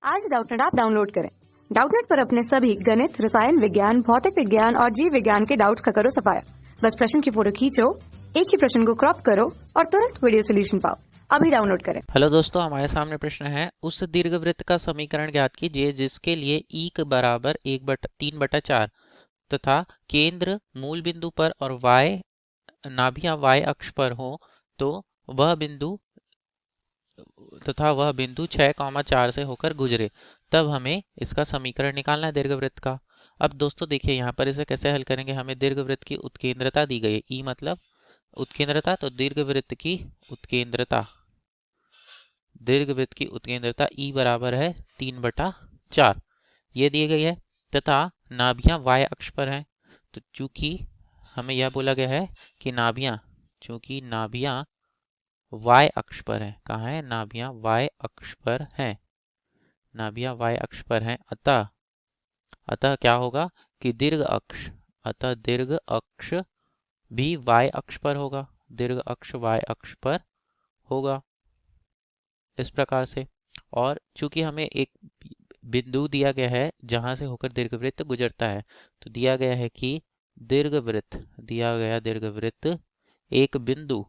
आज Doubtnut app download करें। Doubtnut पर अपने सभी गणित, रसायन विज्ञान, भौतिक विज्ञान और जीव विज्ञान के डाउट्स का करो सफाया। बस प्रश्न की फोटो खींचो, एक ही प्रश्न को क्रॉप करो और तुरंत वीडियो सोल्यूशन पाओ। अभी डाउनलोड करें। हेलो दोस्तों, हमारे सामने प्रश्न है उस दीर्घवृत्त का समीकरण ज्ञात कीजिए जिसके लिए ई के बराबर 1/3/4 तथा केंद्र मूल बिंदु पर और y नाभियां y अक्ष पर हो तो वह बिंदु 6,4 से होकर गुजरे, तब हमें इसका समीकरण निकालना है दीर्घवृत्त का। अब दोस्तों देखिए यहाँ पर इसे कैसे हल करेंगे। हमें दीर्घवृत्त की उत्केंद्रता दी गई है, ई मतलब उत्केंद्रता, तो दीर्घवृत्त की उत्केंद्रता ई बराबर है 3/4 ये दी गई है तथा नाभियां y अक्ष पर हैं। तो चूंकि हमें यह बोला गया है कि नाभियां y अक्ष पर हैं, कहाँ है, नाभियां y अक्ष पर हैं, अतः क्या होगा कि दीर्घ अक्ष भी y अक्ष पर होगा, दीर्घ अक्ष y अक्ष पर होगा इस प्रकार से। और चूंकि हमें एक बिंदु दिया गया है जहां से होकर दीर्घवृत्त गुजरता है, तो दिया गया है कि दीर्घवृत्त एक बिंदु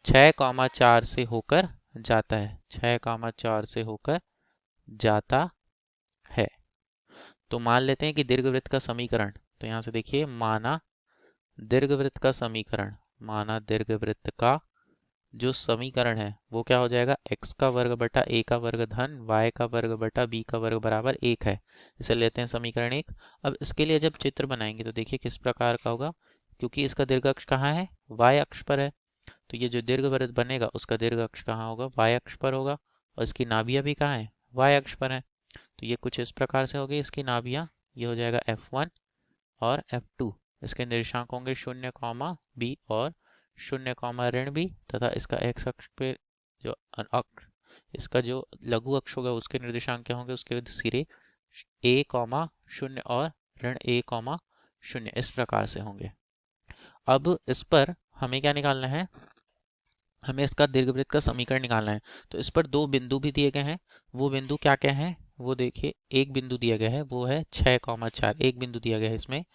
6,4 से होकर जाता है, 6,4 से होकर जाता है। तो मान लेते हैं कि दीर्घवृत्त का समीकरण, तो यहाँ से देखिए माना दीर्घवृत्त का जो समीकरण है वो क्या हो जाएगा, x का वर्ग बटा a का वर्ग धन y का वर्ग बटा b का वर्ग बराबर 1 है। इसे लेते हैं समीकरण 1। अब इसके लिए जब चित्र बनाएंगे तो देखिए किस प्रकार का होगा, क्योंकि इसका दीर्घ अक्ष कहाँ है, y अक्ष पर है, तो ये जो दीर्घवृत्त बनेगा उसका दीर्घ अक्ष कहाँ होगा, y अक्ष पर होगा, और इसकी नाभियां भी कहाँ है, y अक्ष पर है। तो ये कुछ इस प्रकार से होगी इसकी नाभियां, ये हो जाएगा F1 और F2। इसके निर्देशांक होंगे 0, b और 0, तथा इसका x अक्ष पे जो इसका जो लघु अक्ष होगा उसके निर्देशांक क्या होंगे, उसके सिरे a, 0 और a, 0 इस प्रकार से होंगे। अब इस पर हमें क्या निकालना है, हमें इसका दीर्घवृत्त का समीकरण निकालना है। तो इस पर दो बिंदु भी दिए गए हैं, वो बिंदु क्या क्या है, वो देखिए एक बिंदु दिया गया है वो है 6,4, एक बिंदु दिया गया है इसमें,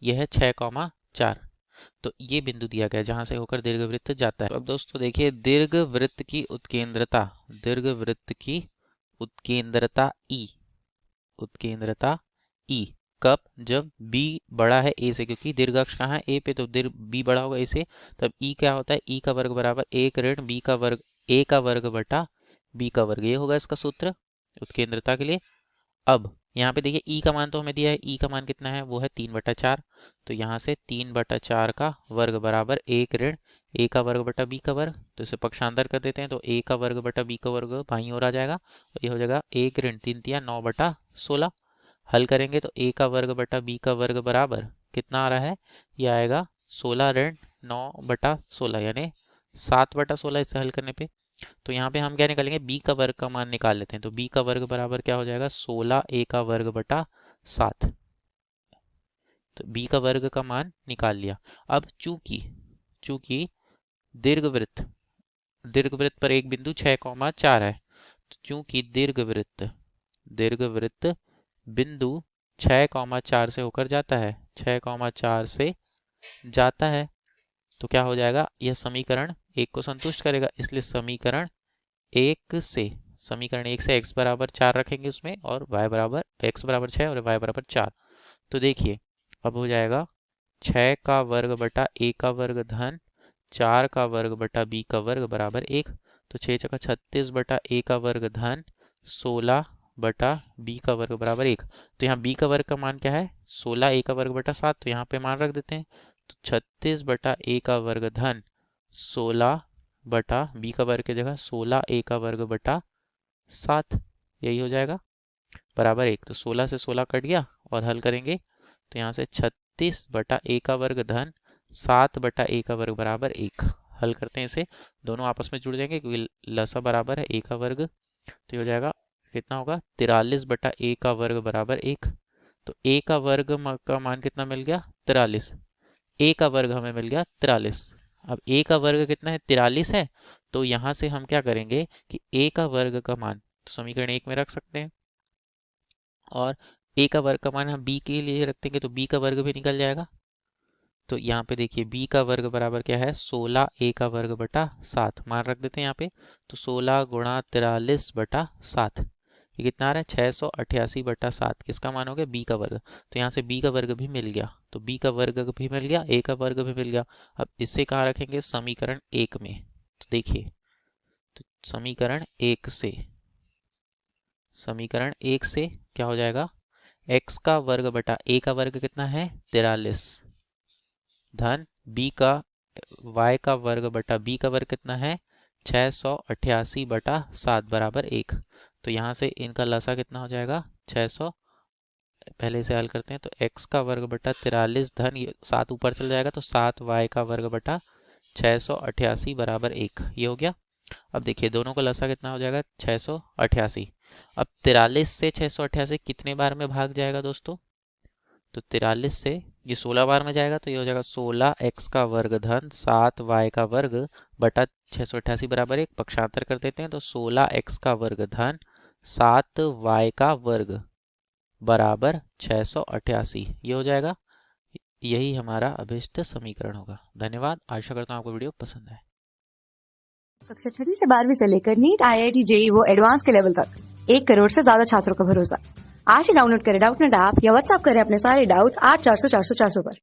यह है 6,4, तो ये बिंदु दिया गया है जहां से होकर दीर्घवृत्त जाता है। अब दोस्तों देखिए दीर्घवृत्त की उत्केंद्रता ई कब, जब b बड़ा है a से, क्योंकि दीर्घ अक्ष कहाँ है a पे, तो b बड़ा होगा a से, तब e क्या होता है, e का वर्ग बराबर 1 ऋण b का वर्ग a का वर्ग बटा b का वर्ग, ये होगा इसका सूत्र उत्केंद्रता के लिए। अब यहाँ पे देखिए e का मान तो हमें दिया है, e का मान कितना है, वो है 3/4, तो यहाँ से 3/4 का वर्ग बराबर 1 ऋण a का वर्ग बटा b का वर्ग, तो इसे पक्षांतर कर देते हैं, तो a का वर्ग बटा b का वर्ग बाईं ओर आ जाएगा, तो ये हो जाएगा 1 ऋण 3 तिया 9/16। हल करेंगे तो a का वर्ग बटा b का वर्ग बराबर कितना आ रहा है, ये आएगा 16 ऋण 9/16 यानी 7/16 इसे हल करने पे। तो यहाँ पे हम क्या निकालेंगे, b का वर्ग का मान निकाल लेते हैं, तो b का वर्ग बराबर क्या हो जाएगा, 16 a का वर्ग बटा 7, तो b का वर्ग का मान निकाल लिया। अब चूंकि दीर्घवृत्त पर एक बिंदु 6,4 है, तो चूंकि दीर्घवृत्त बिंदु 6,4 से होकर जाता है, 6,4 से जाता है, तो क्या हो जाएगा, यह समीकरण 1 को संतुष्ट करेगा, इसलिए समीकरण 1 से x बराबर 4 रखेंगे उसमें, और x बराबर 6 और y बराबर 4। तो देखिए अब हो जाएगा 6 का वर्ग बटा a का वर्ग धन 4 का वर्ग बटा b का वर्ग बराबर 1, तो 6 × 36 बटा a का वर्ग धन 16 बटा b का वर्ग बराबर 1। तो यहाँ b का वर्ग का मान क्या है, 16 a का वर्ग बटा 7, तो यहाँ पे मान रख देते हैं, तो 36 बटा a का वर्ग धन 16 बटा b का वर्ग की जगह 16 a का वर्ग बटा 7, यही हो जाएगा बराबर 1। तो 16 से 16 कट गया और हल करेंगे तो यहाँ से 36 बटा a का वर्ग धन 7 बटा a का वर्ग बराबर 1। हल करते हैं इसे, दोनों आपस में जुड़ जाएंगे क्योंकि लसा बराबर है a का वर्ग, तो ये हो जाएगा कितना होगा, 43 बटा a का वर्ग बराबर 1। तो a का वर्ग का मान कितना मिल गया, 43, a का वर्ग हमें मिल गया 43। अब a का वर्ग कितना है, 43 है, तो यहाँ से हम क्या करेंगे कि a का वर्ग का मान तो समीकरण 1 में रख सकते हैं। और a का वर्ग का मान हम b के लिए रखेंगे तो b का वर्ग भी निकल जाएगा। तो यहाँ पे देखिए b का वर्ग बराबर क्या है, 16 a का वर्ग बटा 7, मान रख देते हैं यहाँ पे। तो 16 गुणा 43 बटा 7, ये कितना आ रहा है, 688 बटा 7, किसका मान हो गया, b का वर्ग। तो यहाँ से b का वर्ग भी मिल गया, तो b का वर्ग भी मिल गया, a का वर्ग भी मिल गया। अब इससे कहाँ रखेंगे, समीकरण 1 में। तो देखिए, तो समीकरण 1 से क्या हो जाएगा, x का वर्ग बटा a का वर्ग कितना है, 43, धन b का y का वर्ग बटा b का वर्ग कितना है, 688 बटा 7 बराबर 1। तो यहाँ से इनका लसा कितना हो जाएगा, 600, पहले से हल करते हैं। तो x का वर्ग बटा 43 धन ये 7 ऊपर चल जाएगा, तो 7y का वर्ग बटा 688 बराबर 1, ये हो गया। अब देखिए दोनों का लसा कितना हो जाएगा, 688। अब 43 से 688 कितने बार में भाग जाएगा दोस्तों, तो 43 से ये 16 बार में जाएगा, तो ये हो जाएगा 16x का वर्ग धन 7y का वर्ग बटा 688 बराबर 1, पक्षांतर कर देते हैं। तो 16x का वर्ग धन 7y का वर्ग बराबर 688, ये हो जाएगा। यही हमारा अभिष्ट समीकरण होगा। धन्यवाद, आशा करता हूँ आपको वीडियो पसंद आए। कक्षा 6 से 12वीं से लेकर नीट, IIT, JEE वो एडवांस के लेवल तक 1 करोड़ से ज्यादा छात्रों का भरोसा। आज ही डाउनलोड करें डाउटनेट ऐप या व्हाट्सएप करें अपने सारे डाउट्स 8400 400 400 पर।